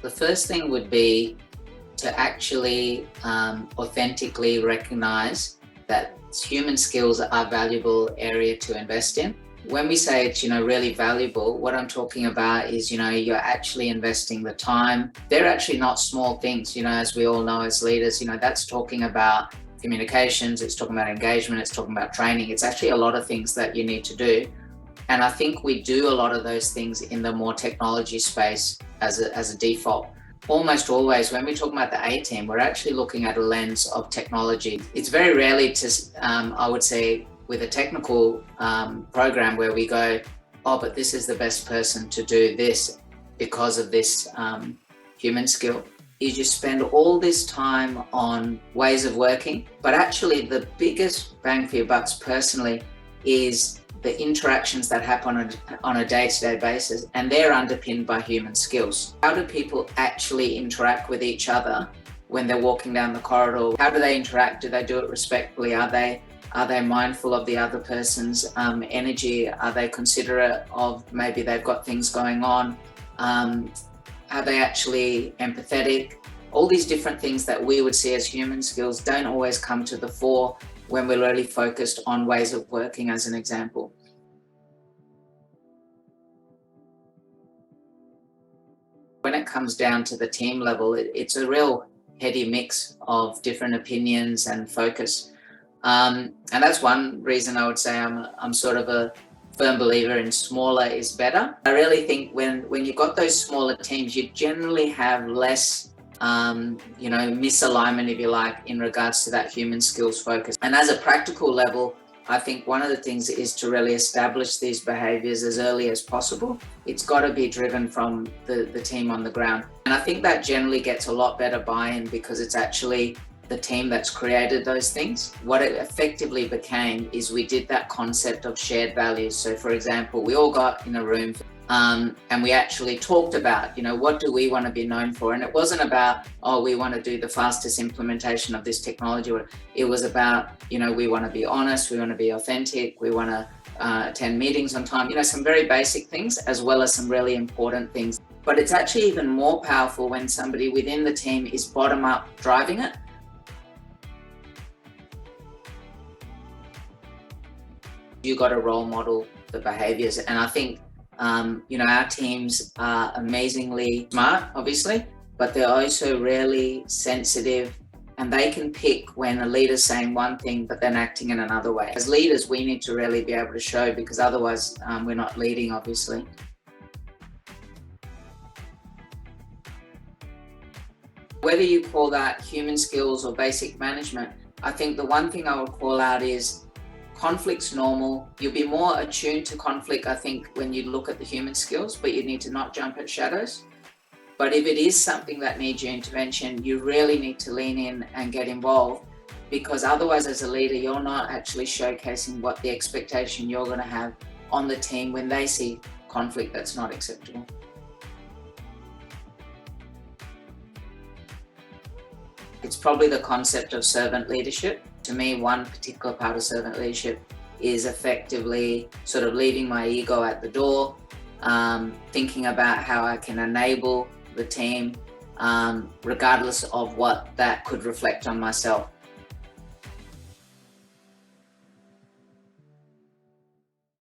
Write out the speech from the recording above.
The first thing would be to actually authentically recognize that human skills are a valuable area to invest in. When we say it's, really valuable, what I'm talking about is, you're actually investing the time. They're actually not small things, as we all know as leaders, that's talking about communications, it's talking about engagement, it's talking about training. It's actually a lot of things that you need to do. And I think we do a lot of those things in the more technology space as a default. Almost always, when we talk about the A team, we're actually looking at a lens of technology. It's very rarely I would say, with a technical program where we go, oh, but this is the best person to do this because of this human skill. You just spend all this time on ways of working, but actually the biggest bang for your bucks personally is the interactions that happen on a day-to-day basis, and they're underpinned by human skills. How do people actually interact with each other when they're walking down the corridor? How do they interact? Do they do it respectfully? Are they mindful of the other person's energy? Are they considerate of maybe they've got things going on? Are they actually empathetic? All these different things that we would see as human skills don't always come to the fore when we're really focused on ways of working, as an example. When it comes down to the team level, it's a real heady mix of different opinions and focus. And that's one reason I would say I'm sort of a firm believer in smaller is better. I really think when you've got those smaller teams, you generally have less misalignment, if you like, in regards to that human skills focus. And as a practical level, I think one of the things is to really establish these behaviours as early as possible. It's got to be driven from the team on the ground. And I think that generally gets a lot better buy-in because it's actually the team that's created those things. What it effectively became is we did that concept of shared values. So for example, we all got in a room and we actually talked about, what do we want to be known for? And it wasn't about, oh, we want to do the fastest implementation of this technology. It was about, we want to be honest, we want to be authentic, we want to attend meetings on time, some very basic things as well as some really important things. But it's actually even more powerful when somebody within the team is bottom up driving it. You got to role model the behaviors. And I think, our teams are amazingly smart, obviously, but they're also really sensitive, and they can pick when a leader's saying one thing, but then acting in another way. As leaders, we need to really be able to show, because otherwise we're not leading, obviously. Whether you call that human skills or basic management, I think the one thing I would call out is conflict's normal. You'll be more attuned to conflict, I think, when you look at the human skills, but you need to not jump at shadows. But if it is something that needs your intervention, you really need to lean in and get involved, because otherwise as a leader, you're not actually showcasing what the expectation you're going to have on the team when they see conflict that's not acceptable. It's probably the concept of servant leadership. To me, one particular part of servant leadership is effectively sort of leaving my ego at the door, thinking about how I can enable the team, regardless of what that could reflect on myself.